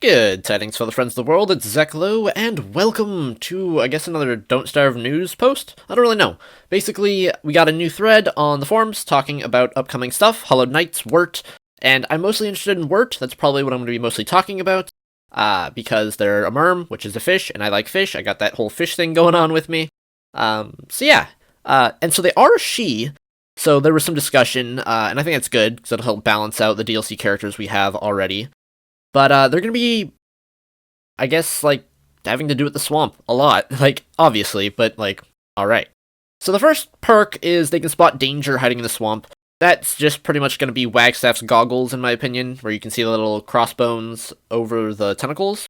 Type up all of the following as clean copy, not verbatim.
Good tidings for the friends of the world, it's Zeklo, and welcome to, I guess, another Don't Starve news post? I don't really know. Basically, we got a new thread on the forums talking about upcoming stuff, Hollow Knights, Wurt, and I'm mostly interested in Wurt. That's probably what I'm going to be mostly talking about, because they're a merm, which is a fish, and I like fish. I got that whole fish thing going on with me. So yeah. And so they are a she, so there was some discussion, and I think that's good, because it'll help balance out the DLC characters we have already. But they're gonna be, I guess, like, having to do with the swamp a lot. Like, obviously, but, like, alright. So the first perk is they can spot danger hiding in the swamp. That's just pretty much gonna be Wagstaff's goggles, in my opinion, where you can see the little crossbones over the tentacles.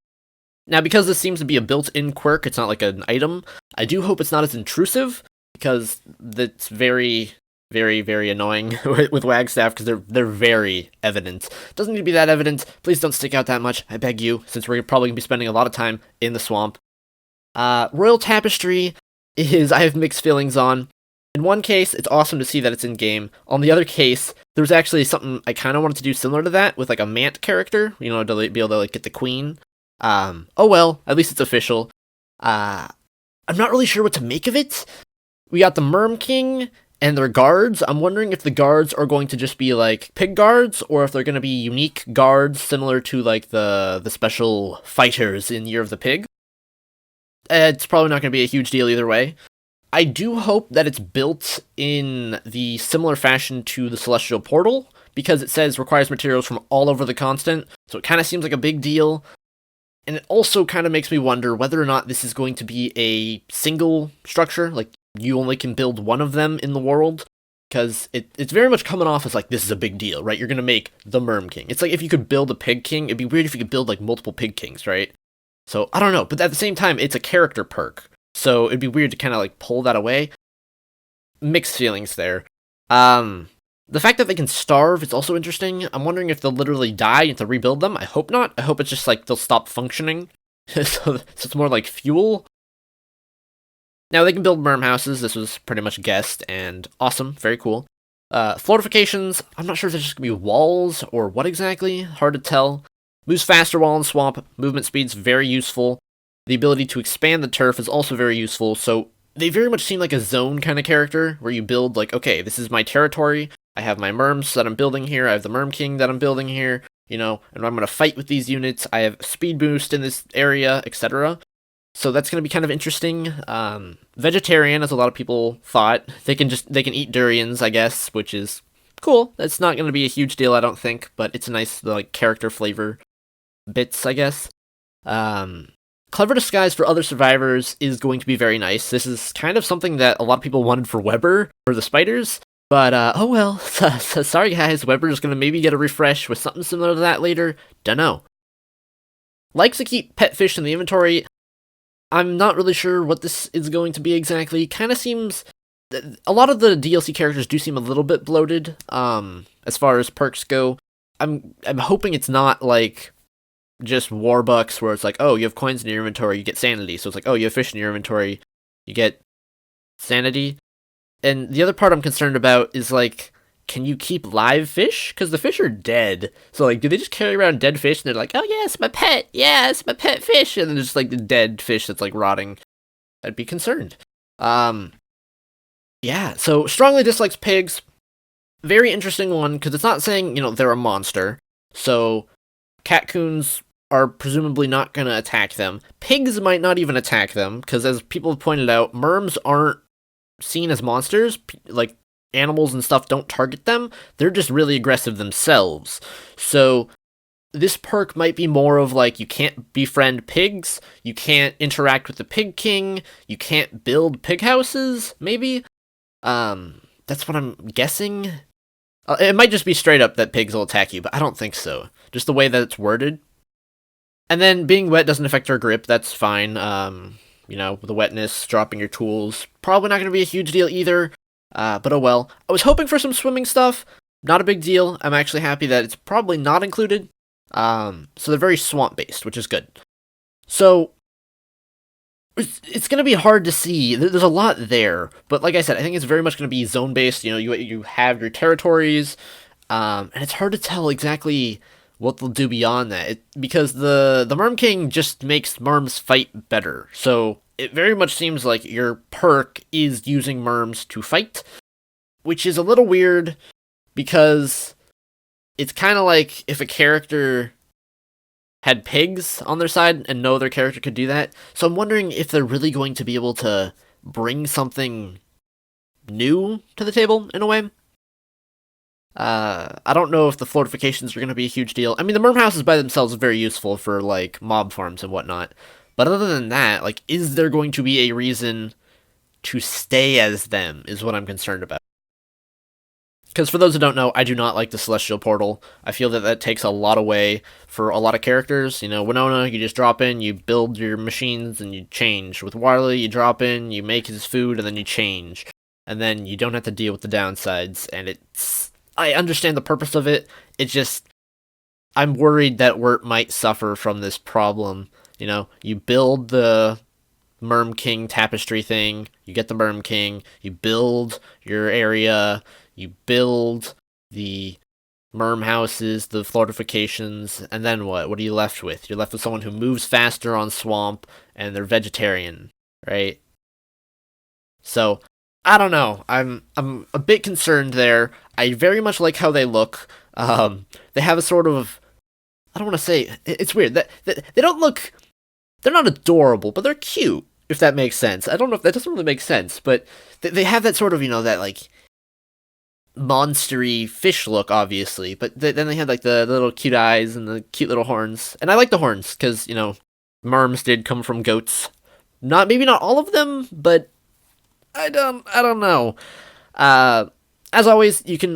Now, because this seems to be a built-in quirk, it's not like an item, I do hope it's not as intrusive, because that's very, very annoying with Wagstaff, because they're very evident. Doesn't need to be that evident. Please don't stick out that much, I beg you, since we're probably going to be spending a lot of time in the swamp. Royal Tapestry is, I have mixed feelings on. In one case, it's awesome to see that it's in-game. On the other case, there's actually something I kind of wanted to do similar to that, with like a Mant character, you know, to be able to like get the queen. Oh well, at least it's official. I'm not really sure what to make of it. We got the Merm King and their guards. I'm wondering if the guards are going to just be like pig guards, or if they're going to be unique guards similar to like the special fighters in Year of the Pig. It's probably not going to be a huge deal either way. I do hope that it's built in the similar fashion to the Celestial Portal, because it says requires materials from all over the continent, so it kind of seems like a big deal. And it also kind of makes me wonder whether or not this is going to be a single structure, like you only can build one of them in the world, because it's very much coming off as like, this is a big deal, right? You're going to make the Merm King. It's like if you could build a Pig King, it'd be weird if you could build like multiple Pig Kings, right? So, I don't know, but at the same time, it's a character perk, so it'd be weird to kind of like pull that away. Mixed feelings there. The fact that they can starve is also interesting. I'm wondering if they'll literally die and to rebuild them. I hope not. I hope it's just like they'll stop functioning. so it's more like fuel. Now, they can build merm houses. This was pretty much guessed, and awesome. Very cool. Fortifications, I'm not sure if it's just going to be walls or what exactly. Hard to tell. Moves faster while in swamp. Movement speed's very useful. The ability to expand the turf is also very useful. So they very much seem like a zone kind of character, where you build like, okay, this is my territory. I have my merms that I'm building here. I have the Merm King that I'm building here. You know, and I'm going to fight with these units. I have speed boost in this area, etc. So that's going to be kind of interesting. Vegetarian, as a lot of people thought. They can eat durians, I guess, which is cool. That's not going to be a huge deal, I don't think, but it's a nice, like, character flavor bits, I guess. Clever disguise for other survivors is going to be very nice. This is kind of something that a lot of people wanted for Weber, for the spiders. But, oh well, sorry guys, Weber's going to maybe get a refresh with something similar to that later. Dunno. Likes to keep pet fish in the inventory. I'm not really sure what this is going to be exactly. Kind of seems... A lot of the DLC characters do seem a little bit bloated, as far as perks go. I'm hoping it's not, like, just Warbucks, where it's like, oh, you have coins in your inventory, you get sanity. So it's like, oh, you have fish in your inventory, you get sanity. And the other part I'm concerned about is, like, can you keep live fish? Because the fish are dead. So, like, do they just carry around dead fish and they're like, oh, yeah, it's my pet. Yeah, it's my pet fish. And then there's just, like, the dead fish that's, like, rotting. I'd be concerned. Yeah, so strongly dislikes pigs. Very interesting one, because it's not saying, you know, they're a monster. So, catcoons are presumably not going to attack them. Pigs might not even attack them, because as people have pointed out, merms aren't seen as monsters. Like, animals and stuff don't target them. They're just really aggressive themselves. So this perk might be more of like, you can't befriend pigs, you can't interact with the Pig King, you can't build pig houses, maybe? That's what I'm guessing. It might just be straight up that pigs will attack you, but I don't think so. Just the way that it's worded. And then being wet doesn't affect our grip, that's fine. You know, the wetness, dropping your tools, probably not going to be a huge deal either. But oh well. I was hoping for some swimming stuff. Not a big deal. I'm actually happy that it's probably not included. So they're very swamp-based, which is good. So, it's going to be hard to see. There's a lot there. But like I said, I think it's very much going to be zone-based. You know, you have your territories. And it's hard to tell exactly what they'll do beyond that. Because the Merm King just makes Merms fight better. So it very much seems like your perk is using Merms to fight, which is a little weird because it's kind of like if a character had pigs on their side and no other character could do that. So I'm wondering if they're really going to be able to bring something new to the table in a way. I don't know if the fortifications are going to be a huge deal. I mean, the Merm houses by themselves are very useful for, like, mob farms and whatnot. But other than that, like, is there going to be a reason to stay as them is what I'm concerned about. Because for those who don't know, I do not like the Celestial Portal. I feel that that takes a lot away for a lot of characters. You know, Winona, you just drop in, you build your machines, and you change. With Warley, you drop in, you make his food, and then you change. And then you don't have to deal with the downsides, and it's... I understand the purpose of it, it's just... I'm worried that Wurt might suffer from this problem. You know, you build the Merm King tapestry thing, you get the Merm King, you build your area... You build the Merm houses, the fortifications, and then what? What are you left with? You're left with someone who moves faster on Swamp, and they're vegetarian, right? So, I don't know. I'm a bit concerned there. I very much like how they look. They have a sort of... I don't want to say... It's weird. They don't look... They're not adorable, but they're cute, if that makes sense. I don't know if that doesn't really make sense, but they have that sort of, you know, that, like... monstery fish look, obviously, but then they had like the little cute eyes and the cute little horns, and I like the horns because, you know, Merms did come from goats. Maybe not all of them, but I don't know. As always, you can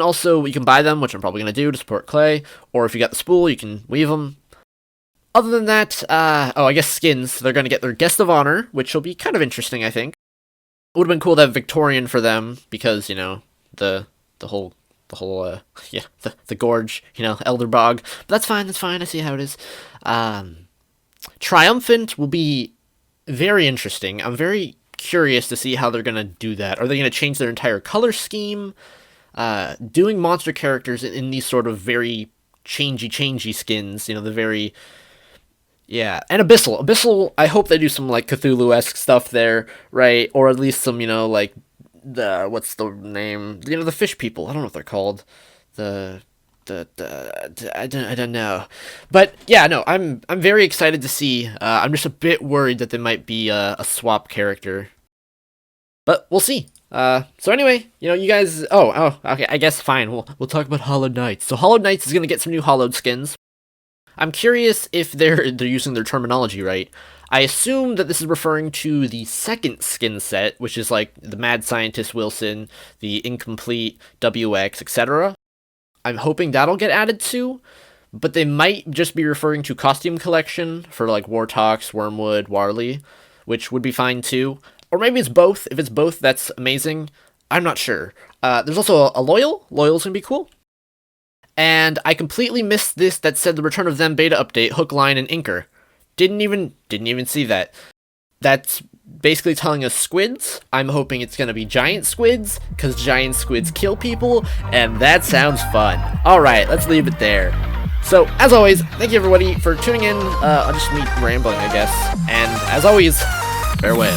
buy them, which I'm probably gonna do to support Clay, or if you got the spool, you can weave them. Other than that, I guess skins. They're gonna get their guest of honor, which will be kind of interesting, I think. It would have been cool to have Victorian for them because, you know, the gorge, you know, Elder Bog. But that's fine, I see how it is. Triumphant will be very interesting. I'm very curious to see how they're gonna do that. Are they gonna change their entire color scheme? Doing monster characters in these sort of very changey skins, you know, the very... Yeah, and Abyssal. Abyssal, I hope they do some, like, Cthulhu-esque stuff there, right? Or at least some, you know, like... what's the name? You know, the fish people. I don't know what they're called. I don't know. But yeah, no, I'm very excited to see. I'm just a bit worried that they might be a swap character. But we'll see. So anyway, you know, you guys. Oh, okay. I guess fine. We'll talk about Hollowed Knights. So Hollowed Knights is gonna get some new Hollowed skins. I'm curious if they're using their terminology right. I assume that this is referring to the second skin set, which is like the Mad Scientist Wilson, the Incomplete WX, etc. I'm hoping that'll get added to, but they might just be referring to Costume Collection for like Wartox, Wormwood, Warley, which would be fine too. Or maybe it's both. If it's both, that's amazing. I'm not sure. There's also a Loyal. Loyal's gonna be cool. And I completely missed this that said the Return of Them beta update, Hook, Line, and Inker. Didn't even see that. That's basically telling us squids. I'm hoping it's gonna be giant squids, because giant squids kill people, and that sounds fun. Alright, let's leave it there. So, as always, thank you everybody for tuning in. I'll just me rambling, I guess. And as always, farewell.